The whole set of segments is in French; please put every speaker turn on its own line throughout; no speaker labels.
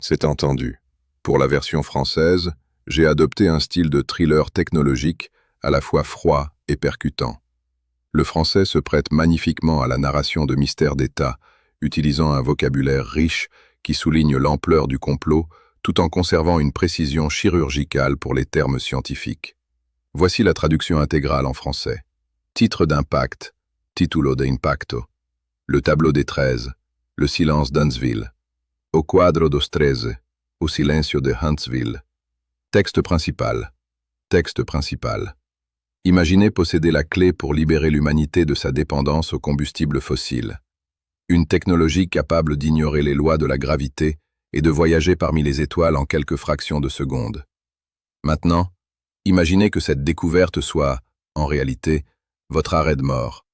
C'est entendu. Pour la version française, j'ai adopté un style de thriller technologique à la fois froid et percutant. Le français se prête magnifiquement à la narration de mystères d'État, utilisant un vocabulaire riche qui souligne l'ampleur du complot tout en conservant une précision chirurgicale pour les termes scientifiques. Voici la traduction intégrale en français. Titre d'impact, titulo de impacto. Le tableau des 13, le silence d'Huntsville. Au quadro dos 13, au silencio de Huntsville. Texte principal. Texte principal. Imaginez posséder la clé pour libérer l'humanité de sa dépendance aux combustibles fossiles. Une technologie capable d'ignorer les lois de la gravité et de voyager parmi les étoiles en quelques fractions de secondes. Maintenant, imaginez que cette découverte soit, en réalité, votre arrêt de mort.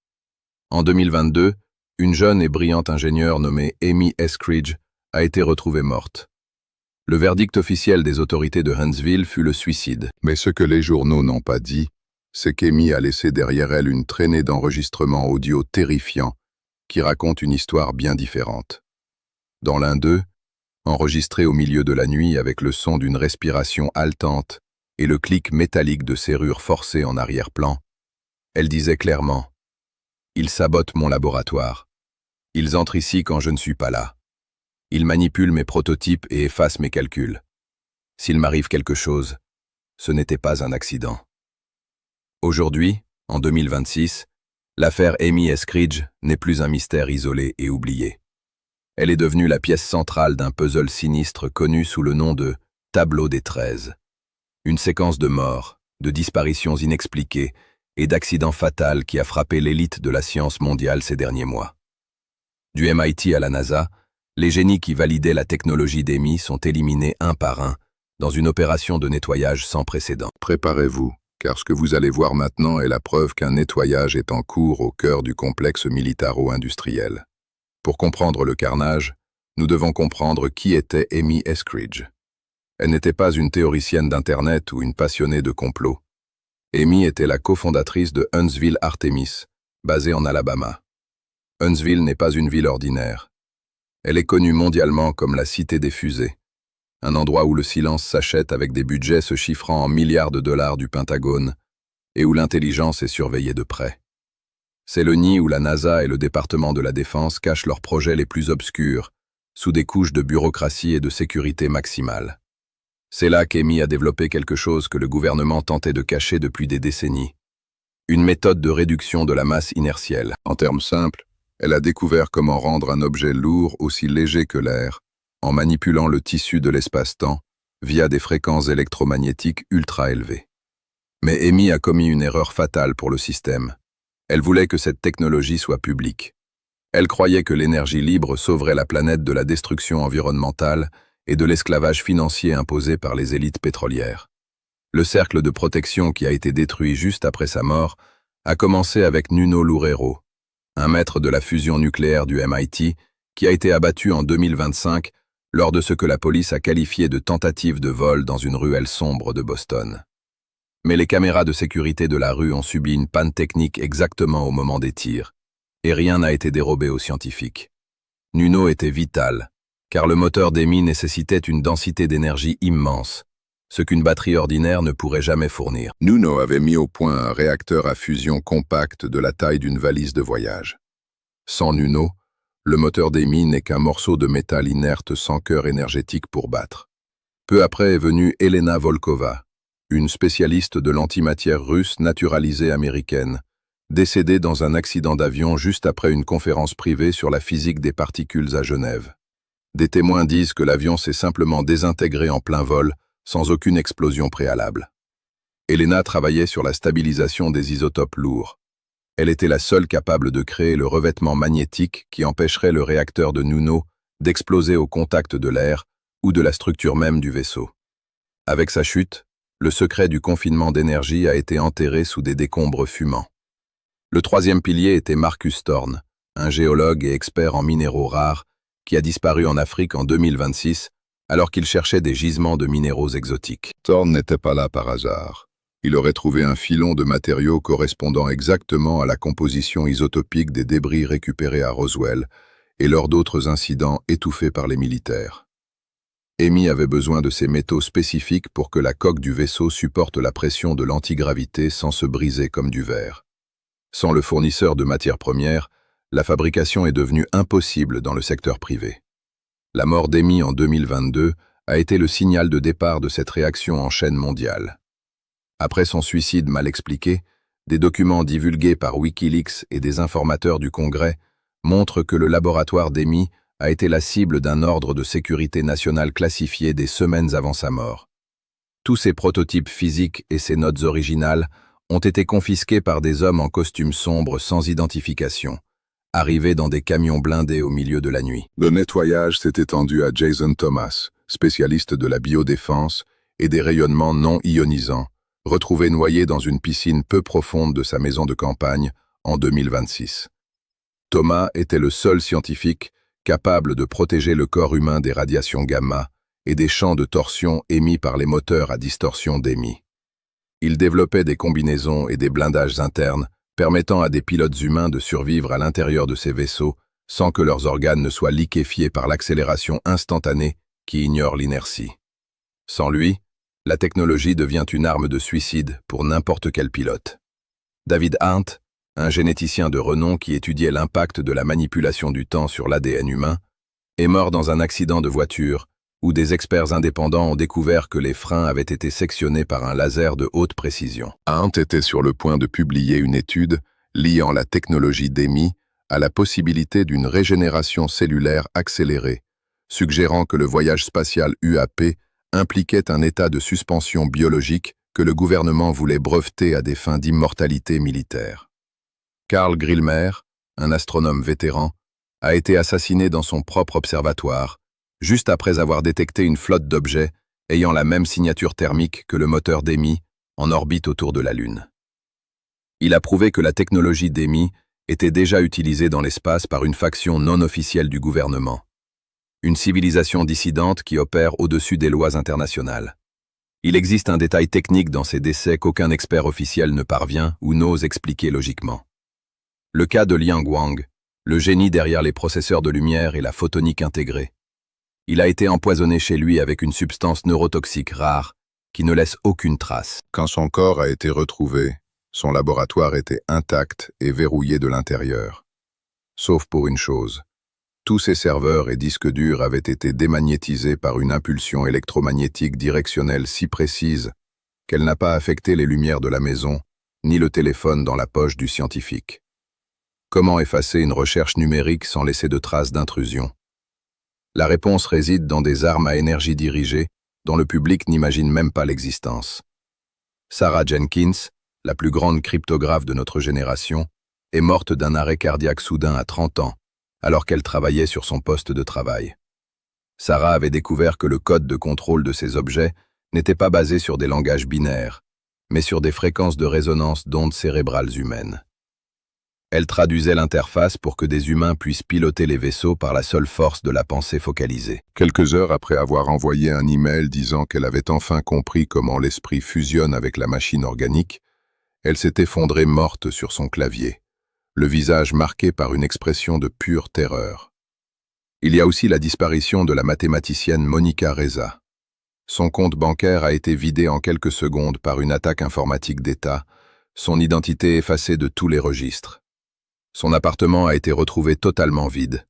En 2022, une jeune et brillante ingénieure nommée Amy Eskridge a été retrouvée morte. Le verdict officiel des autorités de Huntsville fut le suicide.
Mais ce que les journaux n'ont pas dit, c'est qu'Amy a laissé derrière elle une traînée d'enregistrements audio terrifiants qui racontent une histoire bien différente. Dans l'un d'eux, enregistré au milieu de la nuit avec le son d'une respiration haletante et le clic métallique de serrures forcées en arrière-plan, elle disait clairement « Ils sabotent mon laboratoire. Ils entrent ici quand je ne suis pas là. Ils manipulent mes prototypes et effacent mes calculs. S'il m'arrive quelque chose, ce n'était pas un accident. » Aujourd'hui, en 2026, l'affaire Amy Eskridge n'est plus un mystère isolé et oublié. Elle est devenue la pièce centrale d'un puzzle sinistre connu sous le nom de « Tableau des 13 ». Une séquence de morts, de disparitions inexpliquées et d'accidents fatals qui a frappé l'élite de la science mondiale ces derniers mois. Du MIT à la NASA, les génies qui validaient la technologie d'Amy sont éliminés un par un dans une opération de nettoyage sans précédent. Préparez-vous, car ce que vous allez voir maintenant est la preuve qu'un nettoyage est en cours au cœur du complexe militaro-industriel. Pour comprendre le carnage, nous devons comprendre qui était Amy Eskridge. Elle n'était pas une théoricienne d'Internet ou une passionnée de complot. Amy était la cofondatrice de Huntsville Artemis, basée en Alabama. Huntsville n'est pas une ville ordinaire. Elle est connue mondialement comme la cité des fusées, un endroit où le silence s'achète avec des budgets se chiffrant en milliards de dollars du Pentagone et où l'intelligence est surveillée de près. C'est le nid où la NASA et le département de la Défense cachent leurs projets les plus obscurs, sous des couches de bureaucratie et de sécurité maximale. C'est là qu'Amy a développé quelque chose que le gouvernement tentait de cacher depuis des décennies. Une méthode de réduction de la masse inertielle.
En termes simples, elle a découvert comment rendre un objet lourd aussi léger que l'air, en manipulant le tissu de l'espace-temps via des fréquences électromagnétiques ultra élevées. Mais Amy a commis une erreur fatale pour le système. Elle voulait que cette technologie soit publique. Elle croyait que l'énergie libre sauverait la planète de la destruction environnementale et de l'esclavage financier imposé par les élites pétrolières. Le cercle de protection qui a été détruit juste après sa mort a commencé avec Nuno Loureiro, un maître de la fusion nucléaire du MIT qui a été abattu en 2025 lors de ce que la police a qualifié de tentative de vol dans une ruelle sombre de Boston. Mais les caméras de sécurité de la rue ont subi une panne technique exactement au moment des tirs, et rien n'a été dérobé aux scientifiques. Nuno était vital, car le moteur d'Amy nécessitait une densité d'énergie immense, ce qu'une batterie ordinaire ne pourrait jamais fournir.
Nuno avait mis au point un réacteur à fusion compact de la taille d'une valise de voyage. Sans Nuno, le moteur d'Amy n'est qu'un morceau de métal inerte sans cœur énergétique pour battre. Peu après est venue Elena Volkova, une spécialiste de l'antimatière russe naturalisée américaine, décédée dans un accident d'avion juste après une conférence privée sur la physique des particules à Genève. Des témoins disent que l'avion s'est simplement désintégré en plein vol, sans aucune explosion préalable. Elena travaillait sur la stabilisation des isotopes lourds. Elle était la seule capable de créer le revêtement magnétique qui empêcherait le réacteur de Nuno d'exploser au contact de l'air ou de la structure même du vaisseau. Avec sa chute, le secret du confinement d'énergie a été enterré sous des décombres fumants. Le troisième pilier était Marcus Thorne, un géologue et expert en minéraux rares qui a disparu en Afrique en 2026 alors qu'il cherchait des gisements de minéraux exotiques. Thorne n'était pas là par hasard. Il aurait trouvé un filon de matériaux correspondant exactement à la composition isotopique des débris récupérés à Roswell et lors d'autres incidents étouffés par les militaires.
Amy avait besoin de ces métaux spécifiques pour que la coque du vaisseau supporte la pression de l'antigravité sans se briser comme du verre. Sans le fournisseur de matières premières, la fabrication est devenue impossible dans le secteur privé. La mort d'Amy en 2022 a été le signal de départ de cette réaction en chaîne mondiale. Après son suicide mal expliqué, des documents divulgués par Wikileaks et des informateurs du Congrès montrent que le laboratoire d'Amy a été la cible d'un ordre de sécurité nationale classifié des semaines avant sa mort. Tous ses prototypes physiques et ses notes originales ont été confisqués par des hommes en costume sombre sans identification, arrivés dans des camions blindés au milieu de la nuit.
Le nettoyage s'est étendu à Jason Thomas, spécialiste de la biodéfense et des rayonnements non ionisants, retrouvé noyé dans une piscine peu profonde de sa maison de campagne en 2026. Thomas était le seul scientifique capable de protéger le corps humain des radiations gamma et des champs de torsion émis par les moteurs à distorsion d'Amy. Il développait des combinaisons et des blindages internes permettant à des pilotes humains de survivre à l'intérieur de ces vaisseaux sans que leurs organes ne soient liquéfiés par l'accélération instantanée qui ignore l'inertie. Sans lui, la technologie devient une arme de suicide pour n'importe quel pilote. David Arndt, un généticien de renom qui étudiait l'impact de la manipulation du temps sur l'ADN humain, est mort dans un accident de voiture où des experts indépendants ont découvert que les freins avaient été sectionnés par un laser de haute précision. Arndt était sur le point de publier une étude liant la technologie d'Amy à la possibilité d'une régénération cellulaire accélérée, suggérant que le voyage spatial UAP impliquait un état de suspension biologique que le gouvernement voulait breveter à des fins d'immortalité militaire. Karl Grillmer, un astronome vétéran, a été assassiné dans son propre observatoire, juste après avoir détecté une flotte d'objets ayant la même signature thermique que le moteur d'Amy en orbite autour de la Lune. Il a prouvé que la technologie d'Amy était déjà utilisée dans l'espace par une faction non officielle du gouvernement, une civilisation dissidente qui opère au-dessus des lois internationales. Il existe un détail technique dans ces décès qu'aucun expert officiel ne parvient ou n'ose expliquer logiquement. Le cas de Liang Wang, le génie derrière les processeurs de lumière et la photonique intégrée. Il a été empoisonné chez lui avec une substance neurotoxique rare qui ne laisse aucune trace. Quand son corps a été retrouvé, son laboratoire était intact et verrouillé de l'intérieur. Sauf pour une chose. Tous ses serveurs et disques durs avaient été démagnétisés par une impulsion électromagnétique directionnelle si précise qu'elle n'a pas affecté les lumières de la maison, ni le téléphone dans la poche du scientifique. Comment effacer une recherche numérique sans laisser de traces d'intrusion? La réponse réside dans des armes à énergie dirigée dont le public n'imagine même pas l'existence. Sarah Jenkins, la plus grande cryptographe de notre génération, est morte d'un arrêt cardiaque soudain à 30 ans, alors qu'elle travaillait sur son poste de travail. Sarah avait découvert que le code de contrôle de ces objets n'était pas basé sur des langages binaires, mais sur des fréquences de résonance d'ondes cérébrales humaines. Elle traduisait l'interface pour que des humains puissent piloter les vaisseaux par la seule force de la pensée focalisée.
Quelques heures après avoir envoyé un email disant qu'elle avait enfin compris comment l'esprit fusionne avec la machine organique, elle s'est effondrée morte sur son clavier, le visage marqué par une expression de pure terreur. Il y a aussi la disparition de la mathématicienne Monica Reza. Son compte bancaire a été vidé en quelques secondes par une attaque informatique d'État, son identité effacée de tous les registres. Son appartement a été retrouvé totalement vide.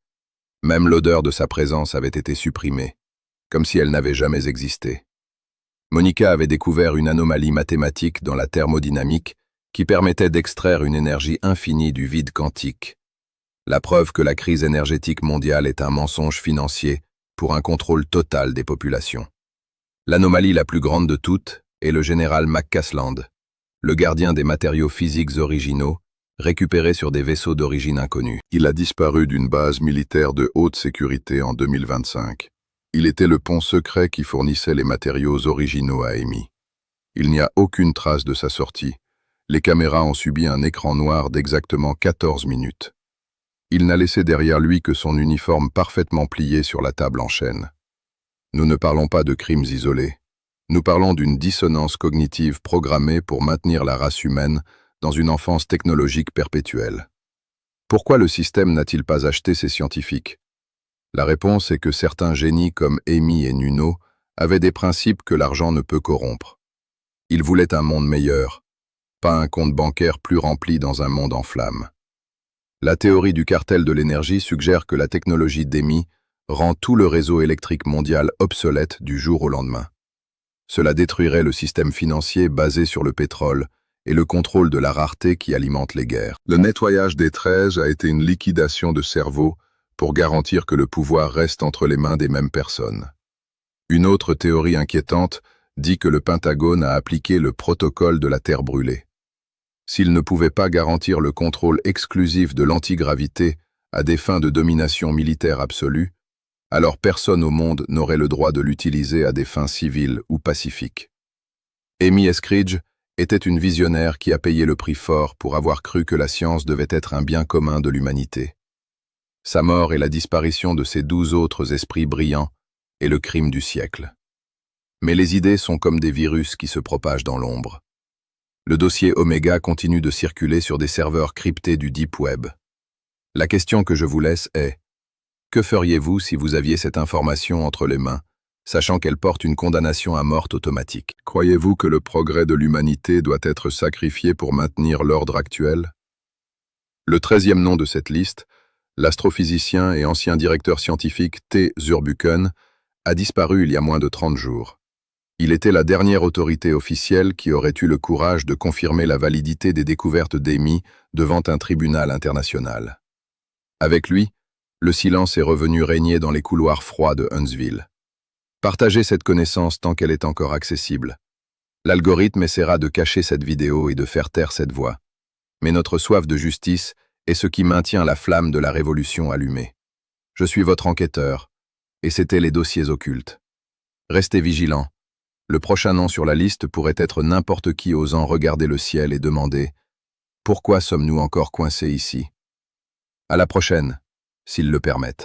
Même l'odeur de sa présence avait été supprimée, comme si elle n'avait jamais existé. Monica avait découvert une anomalie mathématique dans la thermodynamique qui permettait d'extraire une énergie infinie du vide quantique. La preuve que la crise énergétique mondiale est un mensonge financier pour un contrôle total des populations. L'anomalie la plus grande de toutes est le général McCasland, le gardien des matériaux physiques originaux, récupéré sur des vaisseaux d'origine inconnue.
Il a disparu d'une base militaire de haute sécurité en 2025. Il était le pont secret qui fournissait les matériaux originaux à Amy. Il n'y a aucune trace de sa sortie. Les caméras ont subi un écran noir d'exactement 14 minutes. Il n'a laissé derrière lui que son uniforme parfaitement plié sur la table en chaîne. Nous ne parlons pas de crimes isolés. Nous parlons d'une dissonance cognitive programmée pour maintenir la race humaine dans une enfance technologique perpétuelle. Pourquoi le système n'a-t-il pas acheté ces scientifiques? La réponse est que certains génies comme Amy et Nuno avaient des principes que l'argent ne peut corrompre. Ils voulaient un monde meilleur, pas un compte bancaire plus rempli dans un monde en flammes. La théorie du cartel de l'énergie suggère que la technologie d'Amy rend tout le réseau électrique mondial obsolète du jour au lendemain. Cela détruirait le système financier basé sur le pétrole et le contrôle de la rareté qui alimente les guerres. Le nettoyage des 13 a été une liquidation de cerveau pour garantir que le pouvoir reste entre les mains des mêmes personnes. Une autre théorie inquiétante dit que le Pentagone a appliqué le protocole de la Terre brûlée. S'il ne pouvait pas garantir le contrôle exclusif de l'antigravité à des fins de domination militaire absolue, alors personne au monde n'aurait le droit de l'utiliser à des fins civiles ou pacifiques. Amy Eskridge était une visionnaire qui a payé le prix fort pour avoir cru que la science devait être un bien commun de l'humanité. Sa mort et la disparition de ses 12 autres esprits brillants est le crime du siècle. Mais les idées sont comme des virus qui se propagent dans l'ombre. Le dossier Omega continue de circuler sur des serveurs cryptés du Deep Web. La question que je vous laisse est: que feriez-vous si vous aviez cette information entre les mains, sachant qu'elle porte une condamnation à mort automatique?
Croyez-vous que le progrès de l'humanité doit être sacrifié pour maintenir l'ordre actuel? Le 13e nom de cette liste, l'astrophysicien et ancien directeur scientifique T. Zurbuchen, a disparu il y a moins de 30 jours. Il était la dernière autorité officielle qui aurait eu le courage de confirmer la validité des découvertes d'Amy devant un tribunal international. Avec lui, le silence est revenu régner dans les couloirs froids de Huntsville. Partagez cette connaissance tant qu'elle est encore accessible. L'algorithme essaiera de cacher cette vidéo et de faire taire cette voix. Mais notre soif de justice est ce qui maintient la flamme de la révolution allumée. Je suis votre enquêteur, et c'était les dossiers occultes. Restez vigilants. Le prochain nom sur la liste pourrait être n'importe qui osant regarder le ciel et demander « Pourquoi sommes-nous encore coincés ici ?» À la prochaine, s'ils le permettent.